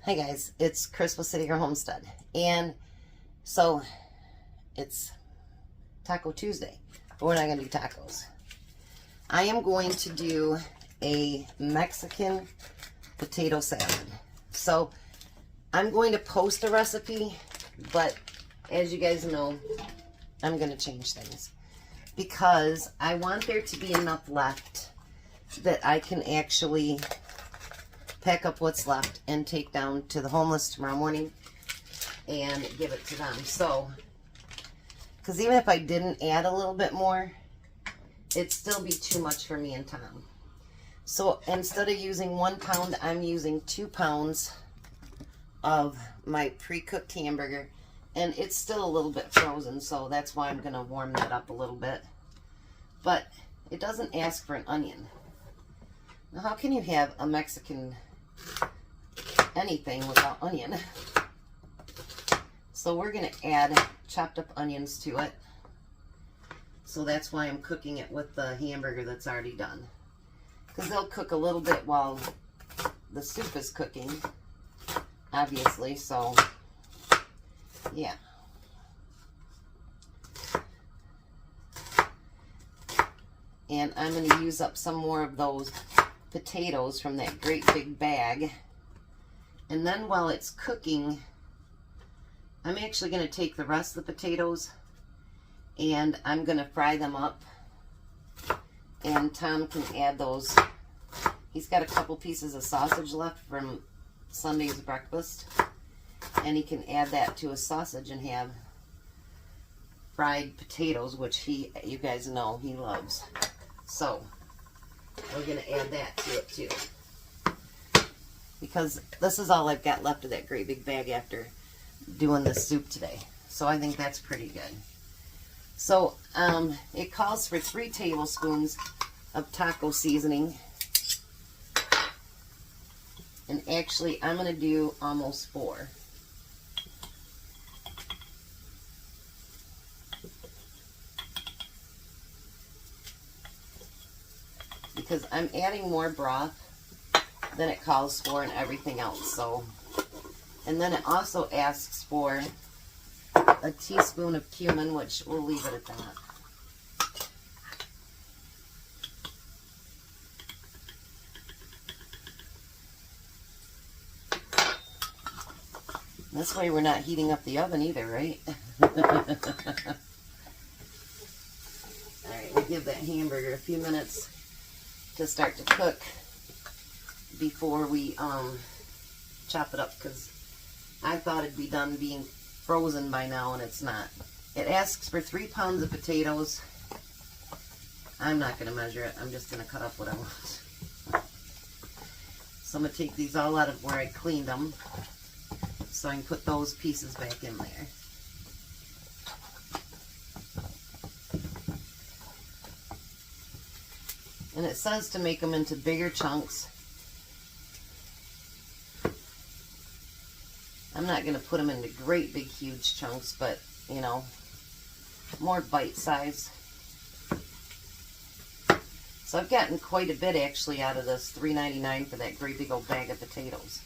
Hi guys, it's Chris with City Girl Homestead, and so it's Taco Tuesday, but we're not going to do tacos. I am going to do a Mexican potato salad. So I'm going to post a recipe, but as you guys know, I'm going to change things because I want there to be enough left that I can actually pack up what's left and take down to the homeless tomorrow morning and give it to them. So, because even if I didn't add a little bit more, it'd still be too much for me and Tom. So instead of using 1 pound, I'm using 2 pounds of my pre-cooked hamburger, and it's still a little bit frozen, so that's why I'm going to warm that up a little bit. But it doesn't ask for an onion. Now, how can you have a Mexican anything without onion? So we're going to add chopped up onions to it. So that's why I'm cooking it with the hamburger that's already done. Because they'll cook a little bit while the soup is cooking, obviously, so yeah. And I'm going to use up some more of those potatoes from that great big bag. And then while it's cooking, I'm actually going to take the rest of the potatoes and I'm going to fry them up. And Tom can add those. He's got a couple pieces of sausage left from Sunday's breakfast, and he can add that to a sausage and have fried potatoes, which you guys know he loves. So we're going to add that to it too, because this is all I've got left of that great big bag after doing the soup today. So I think that's pretty good. So it calls for 3 tablespoons of taco seasoning. And actually, I'm going to do almost 4. Because I'm adding more broth than it calls for and everything else. So, and then it also asks for a teaspoon of cumin, which we'll leave it at that. This way we're not heating up the oven either, right? Alright, we'll give that hamburger a few minutes to start to cook before we chop it up, because I thought it'd be done being frozen by now, and it's not. It asks for 3 pounds of potatoes. I'm not going to measure it. I'm just going to cut up what I want. So I'm going to take these all out of where I cleaned them, so I can put those pieces back in there. And it says to make them into bigger chunks. I'm not going to put them into great big huge chunks, but you know, more bite size. So I've gotten quite a bit actually out of this $3.99 for that great big old bag of potatoes.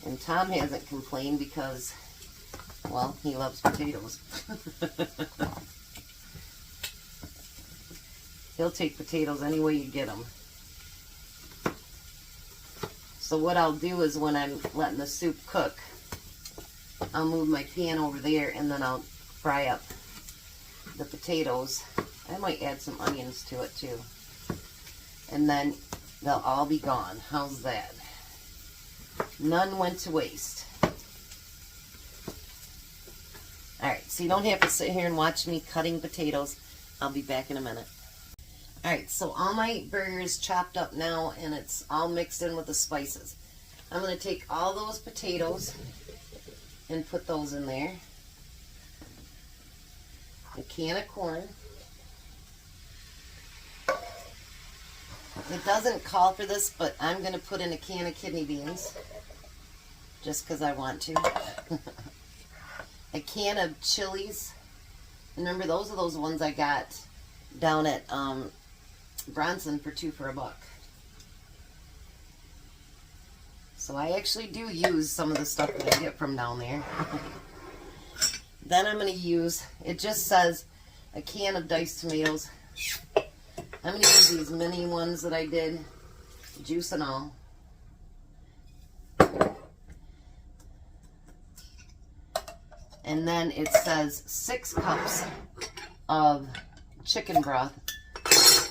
And Tom hasn't complained because, well, he loves potatoes. He'll take potatoes any way you get them. So what I'll do is when I'm letting the soup cook, I'll move my pan over there and then I'll fry up the potatoes. I might add some onions to it too. And then they'll all be gone. How's that? None went to waste. Alright, so you don't have to sit here and watch me cutting potatoes. I'll be back in a minute. Alright, so all my burger is chopped up now and it's all mixed in with the spices. I'm going to take all those potatoes and put those in there. A can of corn. It doesn't call for this, but I'm going to put in a can of kidney beans just because I want to. A can of chilies. Remember, those are those ones I got down at Bronson for $2 for $1. So I actually do use some of the stuff that I get from down there. Then I'm going to use, it just says a can of diced tomatoes. I'm going to use these mini ones that I did, juice and all. And then it says 6 cups of chicken broth.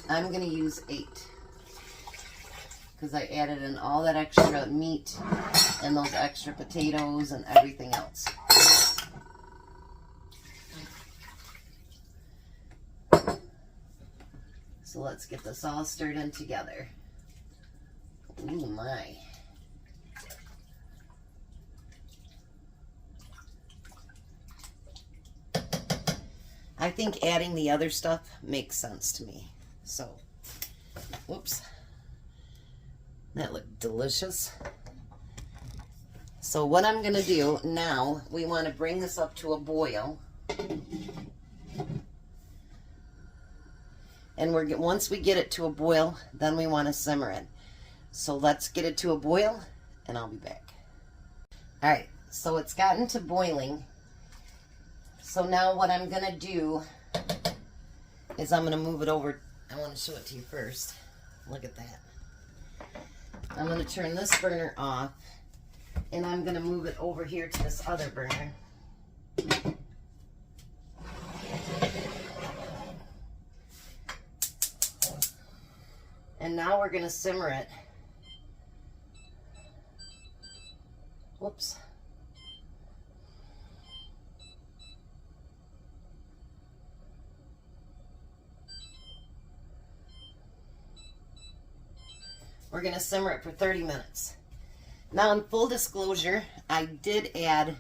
I'm going to use 8. Because I added in all that extra meat and those extra potatoes and everything else. So let's get this all stirred in together. Ooh, my. I think adding the other stuff makes sense to me. So, whoops. That looked delicious. So what I'm going to do now, we want to bring this up to a boil. And once we get it to a boil, then we want to simmer it. So let's get it to a boil, and I'll be back. All right, so it's gotten to boiling. So now what I'm going to do is I'm going to move it over. I want to show it to you first. Look at that. I'm going to turn this burner off, and I'm going to move it over here to this other burner. And now we're going to simmer it. Whoops. We're going to simmer it for 30 minutes. Now, in full disclosure, I did add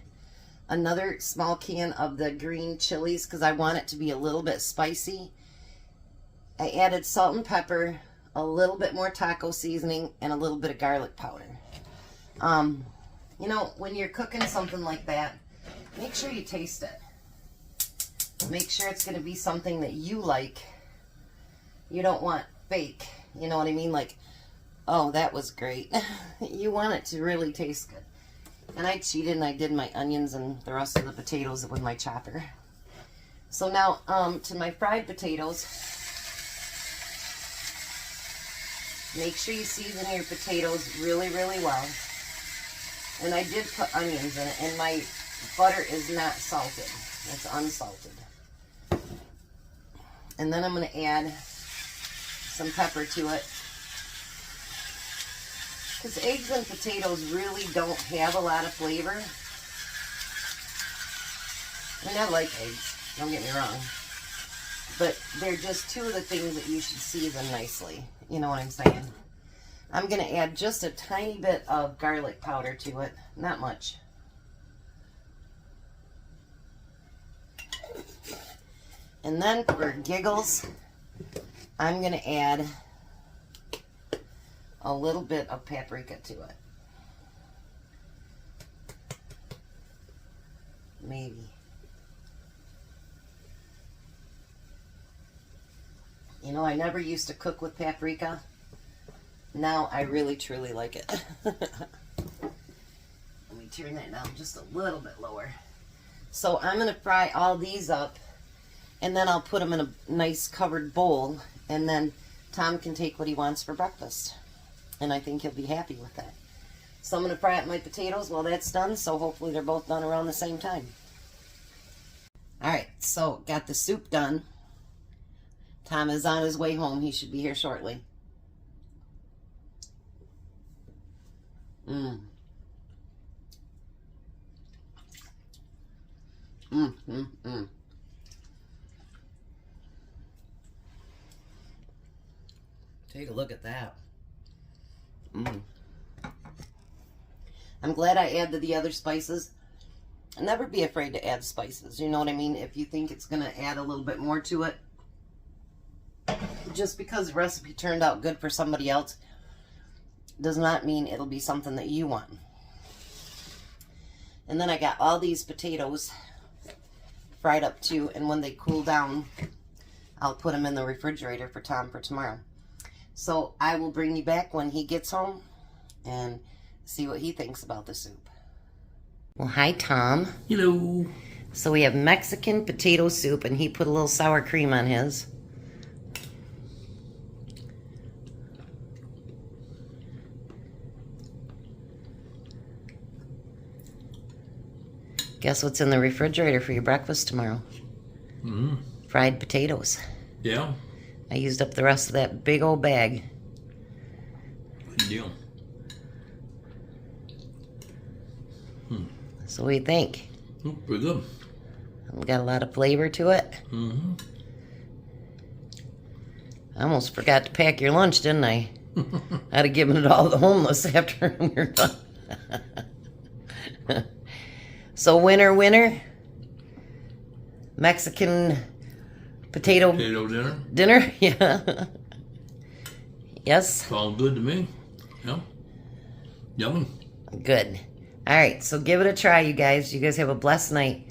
another small can of the green chilies because I want it to be a little bit spicy. I added salt and pepper, a little bit more taco seasoning, and a little bit of garlic powder. You know, when you're cooking something like that, make sure you taste it. Make sure it's going to be something that you like. You don't want fake, you know what I mean? Like, oh, that was great. You want it to really taste good. And I cheated and I did my onions and the rest of the potatoes with my chopper. So now, to my fried potatoes, make sure you season your potatoes really, really well. And I did put onions in it, and my butter is not salted. It's unsalted. And then I'm going to add some pepper to it. Because eggs and potatoes really don't have a lot of flavor. I mean, I like eggs, don't get me wrong. But they're just two of the things that you should season nicely. You know what I'm saying? I'm going to add just a tiny bit of garlic powder to it. Not much. And then for giggles, I'm going to add a little bit of paprika to it. Maybe. You know, I never used to cook with paprika. Now I really truly like it. Let me turn that down just a little bit lower. So I'm going to fry all these up, and then I'll put them in a nice covered bowl, and then Tom can take what he wants for breakfast. And I think he'll be happy with that. So I'm going to fry up my potatoes while that's done, so hopefully they're both done around the same time. Alright, so got the soup done. Tom is on his way home. He should be here shortly. Take a look at that. I'm glad I added the other spices. Never be afraid to add spices. You know what I mean? If you think it's going to add a little bit more to it, just because the recipe turned out good for somebody else does not mean it'll be something that you want. And then I got all these potatoes fried up too, and when they cool down, I'll put them in the refrigerator for Tom for tomorrow. So I will bring you back when he gets home, and see what he thinks about the soup. Well, hi, Tom. Hello. So we have Mexican potato soup, and he put a little sour cream on his. Guess what's in the refrigerator for your breakfast tomorrow? Fried potatoes. Yeah. I used up the rest of that big old bag. Good deal. So what do you think? Pretty good. Got a lot of flavor to it. I almost forgot to pack your lunch, didn't I? I'd have given it all to the homeless after we were done. So winner, Mexican potato dinner. Yeah. Yes. Sounds good to me. Yeah. Yummy. Good. All right, so give it a try, you guys. You guys have a blessed night.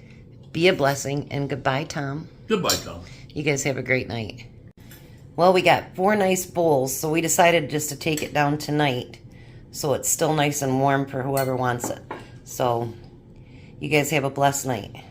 Be a blessing, and goodbye, Tom. Goodbye, Tom. You guys have a great night. Well, we got 4 nice bowls, so we decided just to take it down tonight so it's still nice and warm for whoever wants it. So you guys have a blessed night.